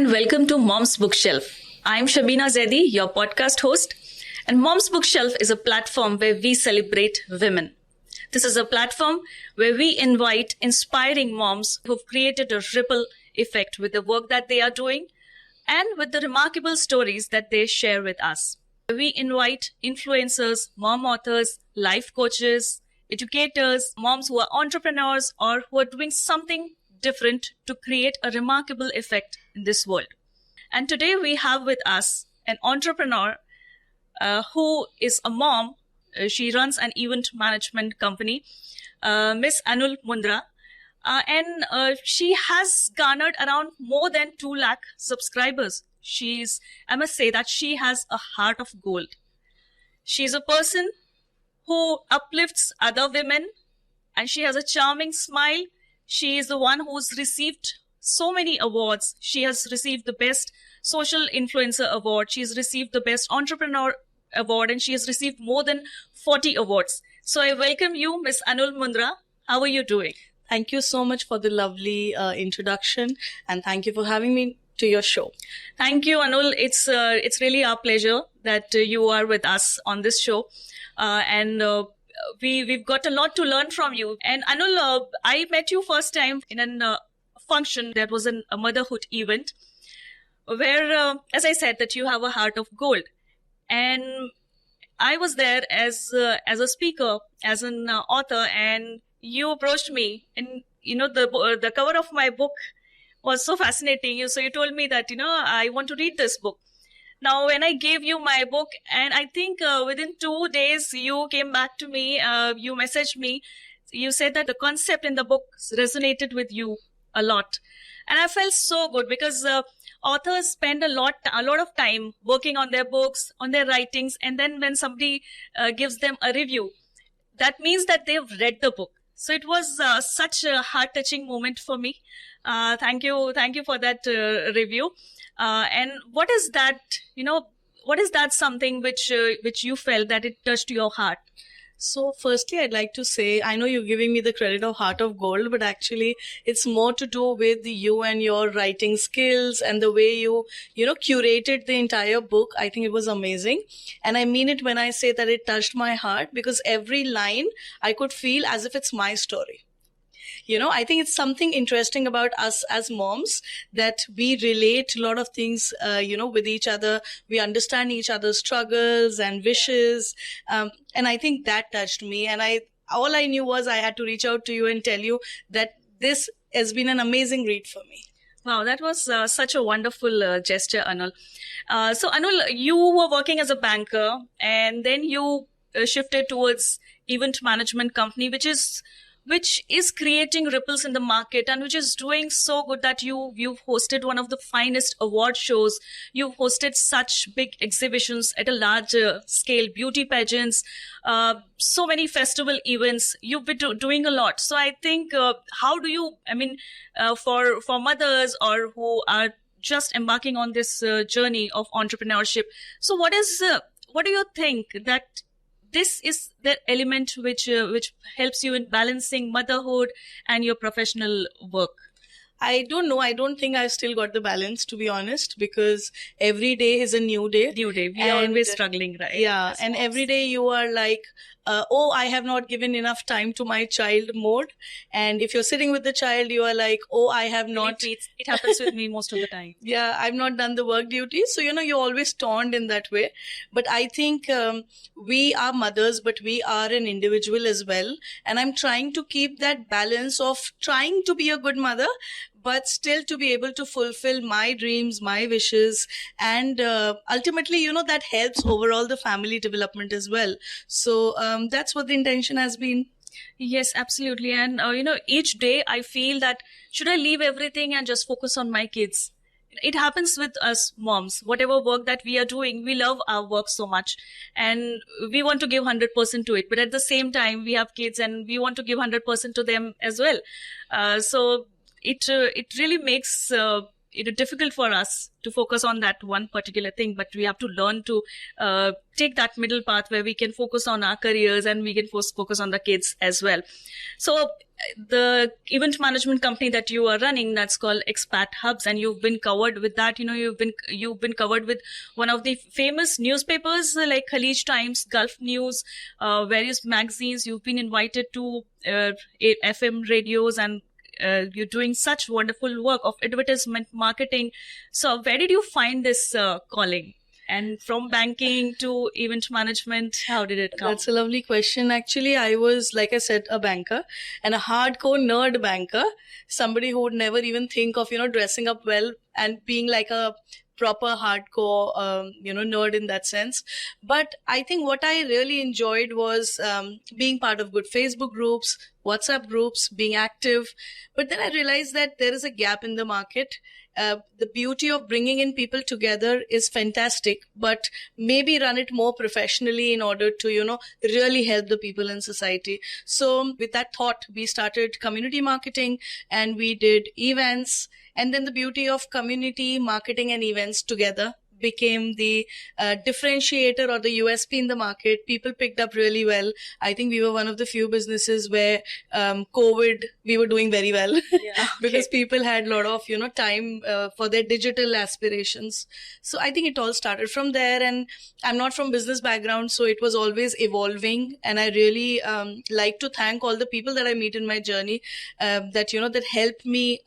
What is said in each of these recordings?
and welcome to Mom's Bookshelf. I'm Shabina Zaidi, your podcast host, and Mom's Bookshelf is a platform where we celebrate women. This is a platform where we invite inspiring moms who've created a ripple effect with the work that they are doing and with the remarkable stories that they share with us. We invite influencers, mom authors, life coaches, educators, moms who are entrepreneurs or who are doing something different to create a remarkable effect in this world. And today we have with us an entrepreneur who is a mom. She runs an event management company, Miss Anul Mundra. And she has garnered around more than 2 lakh subscribers. I must say that she has a heart of gold. She's a person who uplifts other women and she has a charming smile. She is the one who's received so many awards. She has received the Best Social Influencer Award. She's received the Best Entrepreneur Award and she has received more than 40 awards. So I welcome you, Miss Anul Mundra. How are you doing? Thank you so much for the lovely introduction and thank you for having me to your show. Thank you, Anul. It's really our pleasure that you are with us on this show. We've got a lot to learn from you. And Anul, I met you first time in a function that was a motherhood event where, as I said, that you have a heart of gold. And I was there as a speaker, as an author, and you approached me. And, the cover of my book was so fascinating. So you told me that, I want to read this book. Now, when I gave you my book, and I think within 2 days, you came back to me, you messaged me, you said that the concept in the book resonated with you a lot. And I felt so good because authors spend a lot of time working on their books, on their writings, and then when somebody gives them a review, that means that they've read the book. So it was such a heart-touching moment for me. Thank you for that review. And what is that, something which you felt that it touched your heart? So firstly, I'd like to say, I know you're giving me the credit of heart of gold, but actually it's more to do with you and your writing skills and the way you curated the entire book. I think it was amazing. And I mean it when I say that it touched my heart because every line I could feel as if it's my story. I think it's something interesting about us as moms that we relate a lot of things, with each other. We understand each other's struggles and wishes. And I think that touched me. And all I knew was I had to reach out to you and tell you that this has been an amazing read for me. Wow, that was such a wonderful gesture, Anul. So Anul, you were working as a banker and then you shifted towards event management company, which is creating ripples in the market and which is doing so good that you've hosted one of the finest award shows. You've hosted such big exhibitions at a larger scale, beauty pageants, so many festival events. You've been doing a lot. So I think, how do you, for mothers or who are just embarking on this journey of entrepreneurship. So what do you think that this is the element which helps you in balancing motherhood and your professional work? I don't know. I don't think I've still got the balance, to be honest, because every day is a new day. We are always struggling, right? Yeah. And every day you are like, I have not given enough time to my child mode. And if you're sitting with the child, you are like, I have not. It happens with me most of the time. Yeah, I've not done the work duty. So, you're always torn in that way. But I think we are mothers, but we are an individual as well. And I'm trying to keep that balance of trying to be a good mother, but still to be able to fulfill my dreams, my wishes. And ultimately, that helps overall the family development as well. So that's what the intention has been. Yes, absolutely. And, each day I feel that should I leave everything and just focus on my kids? It happens with us moms. Whatever work that we are doing, we love our work so much and we want to give 100% to it. But at the same time, we have kids and we want to give 100% to them as well. So it really makes difficult for us to focus on that one particular thing, but we have to learn to take that middle path where we can focus on our careers and we can focus on the kids as well. So the event management company that you are running, that's called Expat Hubs, and you've been covered with that. You've been covered with one of the famous newspapers like Khalij Times, Gulf News, various magazines. You've been invited to FM radios, and you're doing such wonderful work of advertisement marketing. So where did you find this calling? And from banking to event management, how did it come? That's a lovely question. Actually, I was, like I said, a banker, and a hardcore nerd banker, somebody who would never even think of, dressing up well and being like a proper hardcore, nerd in that sense. But I think what I really enjoyed was being part of good Facebook groups, WhatsApp groups, being active. But then I realized that there is a gap in the market. The beauty of bringing in people together is fantastic, but maybe run it more professionally in order to, really help the people in society. So with that thought, we started community marketing and we did events. And then the beauty of community marketing and events together became the differentiator or the USP in the market. People picked up really well. I think we were one of the few businesses where COVID, we were doing very well because people had a lot of, time for their digital aspirations. So I think it all started from there, and I'm not from business background, so it was always evolving. And I really like to thank all the people that I meet in my journey that helped me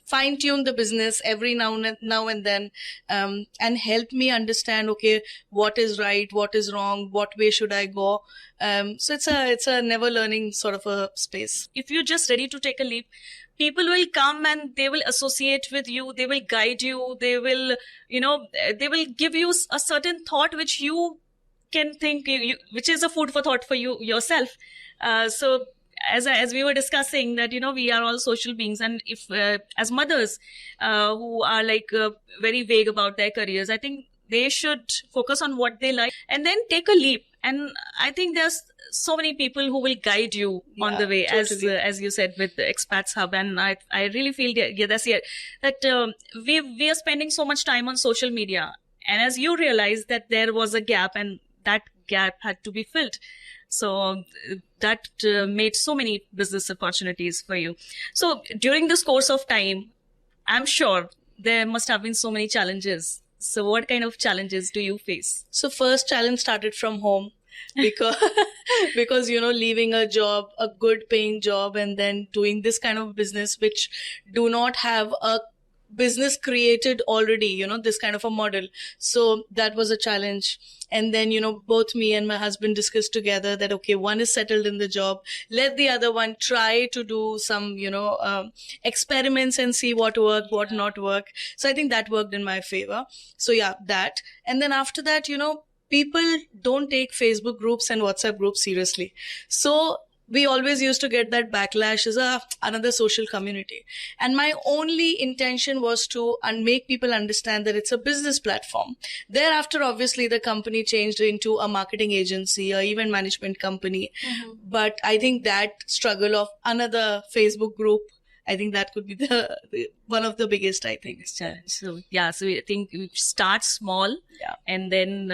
fine tune the business every now and then and help me understand, okay, what is right, what is wrong, what way should I go. So it's a never learning sort of a space. If you're just ready to take a leap, people will come and they will associate with you, they will guide you, they will give you a certain thought which you can think, which is a food for thought for you yourself. So as we were discussing that, we are all social beings, and if as mothers who are very vague about their careers, I think they should focus on what they like and then take a leap. And I think there's so many people who will guide you on the way, totally. As you said, with the Expats Hub. And I really feel that we are spending so much time on social media, and as you realize that there was a gap and that gap had to be filled. So that made so many business opportunities for you. So during this course of time, I'm sure there must have been so many challenges. So what kind of challenges do you face? So first challenge started from home because leaving a job, a good paying job, and then doing this kind of business which do not have a business created already, this kind of a model. So that was a challenge. And then, both me and my husband discussed together that, okay, one is settled in the job. Let the other one try to do some, experiments and see what work, what not work. So I think that worked in my favor. So yeah, that. And then after that, people don't take Facebook groups and WhatsApp groups seriously. So we always used to get that backlash as another social community. And my only intention was to make people understand that it's a business platform. Thereafter, obviously, the company changed into a marketing agency or even management company. Mm-hmm. But I think that struggle of another Facebook group, I think that could be the one of the biggest, I think. So I think you start small and then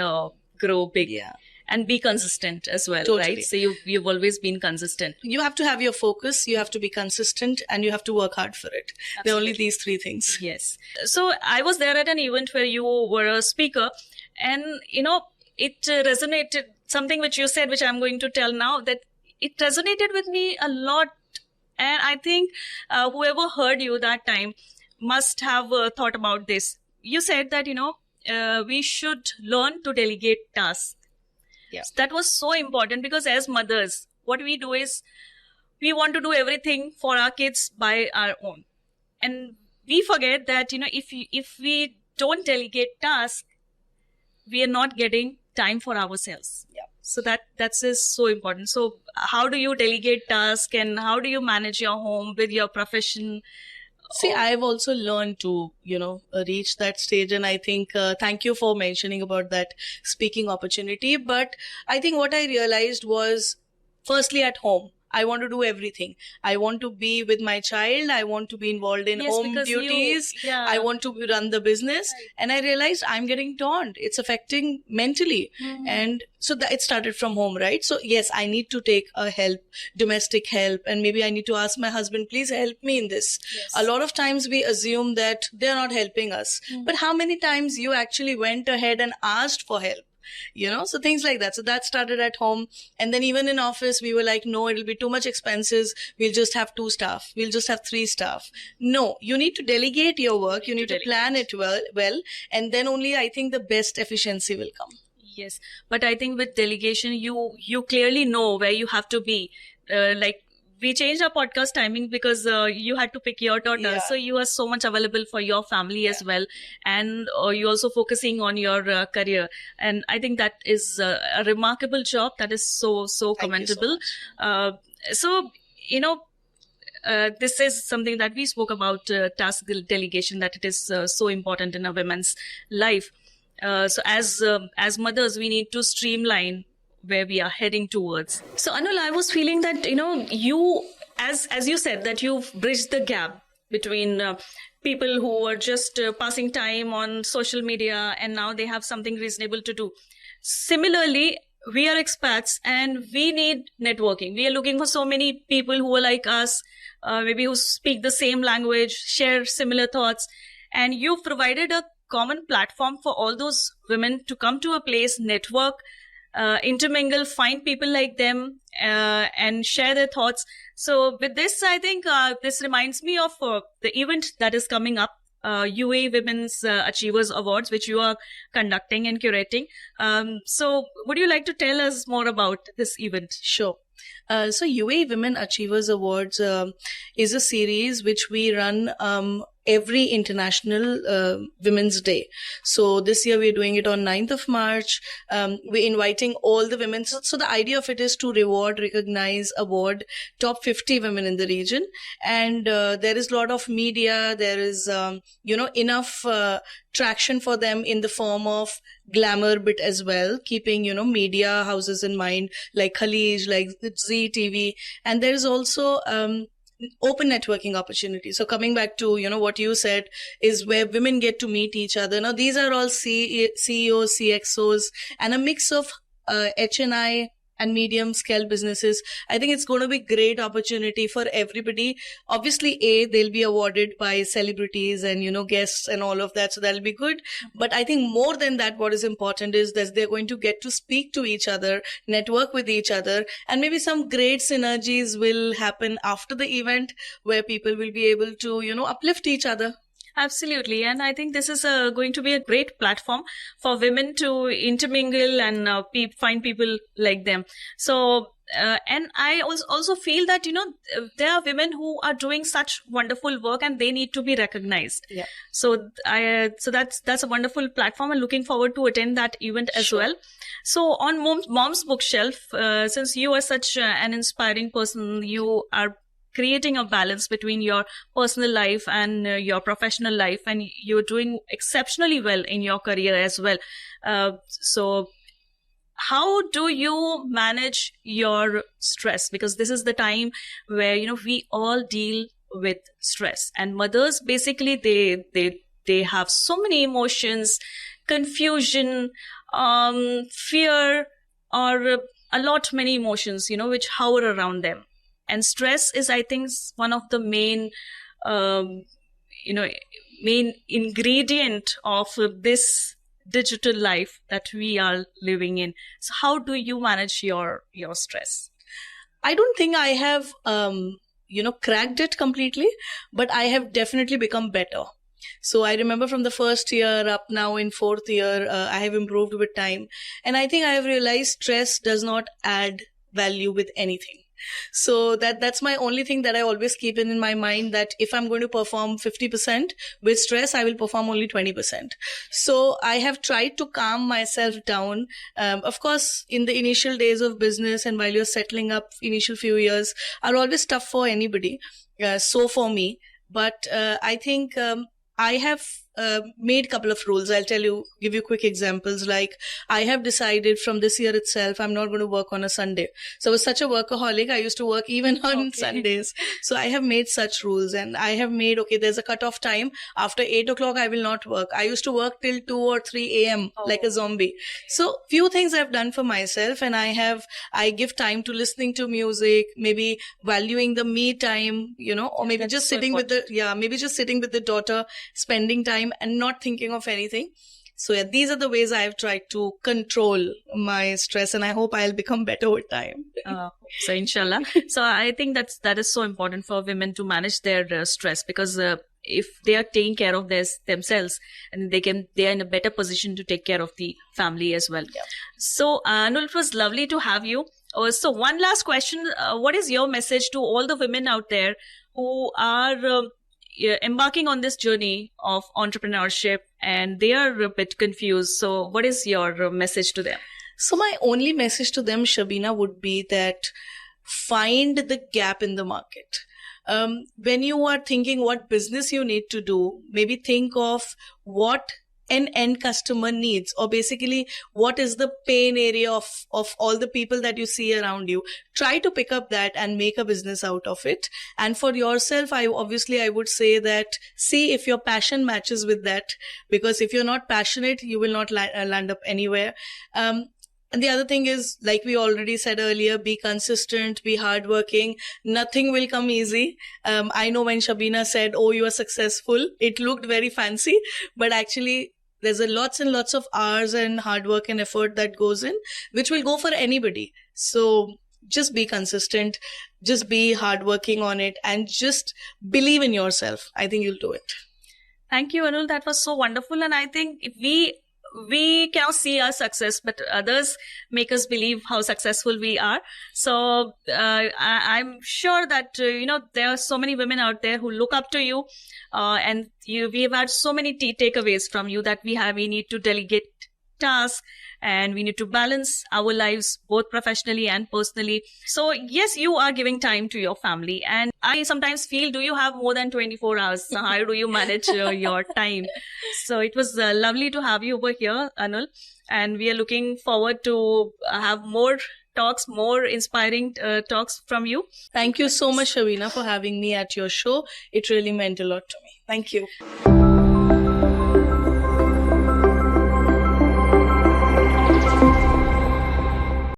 grow big. Yeah. And be consistent as well, totally. Right? So you've always been consistent. You have to have your focus, you have to be consistent, and you have to work hard for it. Absolutely. There are only these three things. Yes. So I was there at an event where you were a speaker, and, it resonated, something which you said, which I'm going to tell now, that it resonated with me a lot. And I think whoever heard you that time must have thought about this. You said that, we should learn to delegate tasks. Yeah. That was so important because as mothers, what we do is we want to do everything for our kids by our own. And we forget that, if we don't delegate tasks, we are not getting time for ourselves. Yeah. So that's so important. So how do you delegate tasks and how do you manage your home with your profession? See, I've also learned to, reach that stage. And I think, thank you for mentioning about that speaking opportunity. But I think what I realized was, firstly, at home, I want to do everything. I want to be with my child. I want to be involved in Yes, home because duties. yeah. I want to run the business. Right. And I realized I'm getting torn. It's affecting mentally. And so that it started from home, right? So yes, I need to take a help, domestic help, and maybe I need to ask my husband, please help me in this. Yes. A lot of times we assume that they're not helping us. But how many times you actually went ahead and asked for help? So things like that. So that started at home. And then even in office, we were like, no, it'll be too much expenses. We'll just have 2 staff. We'll just have 3 staff. No, you need to delegate your work. You need to plan it well. And then only I think the best efficiency will come. Yes. But I think with delegation, you clearly know where you have to be. We changed our podcast timing because you had to pick your daughter. Yeah. So you are so much available for your family as well. And you're also focusing on your career. And I think that is a remarkable job. That is so commendable. This is something that we spoke about, task delegation, that it is so important in a woman's life. So as mothers, we need to streamline where we are heading towards. So Anul, I was feeling that, you, as you said, that you've bridged the gap between people who are just passing time on social media and now they have something reasonable to do. Similarly, we are expats and we need networking. We are looking for so many people who are like us, maybe who speak the same language, share similar thoughts. And you've provided a common platform for all those women to come to a place, network, intermingle, find people like them, and share their thoughts. So with this, I think this reminds me of the event that is coming up, UAE Women's Achievers Awards, which you are conducting and curating. So would you like to tell us more about this event? Sure. So UAE Women Achievers Awards is a series which we run every International Women's Day. So this year we're doing it on 9th of March. We're inviting all the women. So the idea of it is to reward, recognize, award top 50 women in the region. And there is a lot of media. There is, enough traction for them in the form of glamour bit as well, keeping, media houses in mind, like Khalij, like Zee TV. And there is also open networking opportunities. So coming back to, what you said is where women get to meet each other. Now, these are all CEOs, CXOs, and a mix of HNI and medium scale businesses. I think it's going to be a great opportunity for everybody. Obviously, they'll be awarded by celebrities and, guests and all of that. So that'll be good. But I think more than that, what is important is that they're going to get to speak to each other, network with each other, and maybe some great synergies will happen after the event where people will be able to, uplift each other. Absolutely. And I think this is going to be a great platform for women to intermingle and find people like them. So, and I also feel that, there are women who are doing such wonderful work and they need to be recognized. Yeah. So that's a wonderful platform and looking forward to attend that event as well. So on Mom's Bookshelf, since you are such an inspiring person, you are creating a balance between your personal life and your professional life, and you're doing exceptionally well in your career as well. So how do you manage your stress? Because this is the time where, we all deal with stress, and mothers, basically, they have so many emotions, confusion, fear, or many emotions, which hover around them. And stress is, I think, one of the main ingredient of this digital life that we are living in. So how do you manage your stress? I don't think I have, cracked it completely, but I have definitely become better. So I remember from the first year up now in 4th year, I have improved with time. And I think I have realized stress does not add value with anything. So that's my only thing that I always keep in my mind, that if I'm going to perform 50% with stress, I will perform only 20%. So I have tried to calm myself down. Of course, in the initial days of business and while you're settling up, initial few years are always tough for anybody. So for me, but I think I have made a couple of rules. I'll give you quick examples. Like, I have decided from this year itself, I'm not going to work on a Sunday. So I was such a workaholic. I used to work even on Sundays. So I have made such rules, and I have made, okay, there's a cutoff time. After 8 o'clock, I will not work. I used to work till 2 or 3 a.m. like a zombie. So few things I've done for myself, and I give time to listening to music, maybe valuing the me time, or maybe just sitting with the daughter, spending time and not thinking of anything. So yeah, these are the ways I've tried to control my stress, and I hope I'll become better with time. So inshallah. So I think that is so important for women to manage their stress, because if they are taking care of themselves, and they are in a better position to take care of the family as well. Yeah. So Anul, it was lovely to have you. So one last question. What is your message to all the women out there who are embarking on this journey of entrepreneurship and they are a bit confused? So what is your message to them? So my only message to them, Shabina, would be that find the gap in the market. When you are thinking what business you need to do, maybe think of what an end customer needs, or basically what is the pain area of all the people that you see around you. Try to pick up that and make a business out of it. And for yourself, I would say that see if your passion matches with that, because if you're not passionate, you will not land up anywhere. And the other thing is, like we already said earlier, be consistent, be hardworking. Nothing will come easy. I know when Shabina said, "Oh, you are successful," it looked very fancy, but actually there's lots and lots of hours and hard work and effort that goes in, which will go for anybody. So just be consistent, just be hardworking on it, and just believe in yourself. I think you'll do it. Thank you, Anul. That was so wonderful. And I think if we cannot see our success, but others make us believe how successful we are. So I'm sure that there are so many women out there who look up to you, and we have had so many takeaways from you that we need to delegate tasks, and we need to balance our lives both professionally and personally. So yes, you are giving time to your family, and I sometimes feel, do you have more than 24 hours? How do you manage your time? So it was lovely to have you over here, Anul, and we are looking forward to have more talks, more inspiring talks from you. Thank you so much, Shabina, for having me at your show. It really meant a lot to me. Thank you.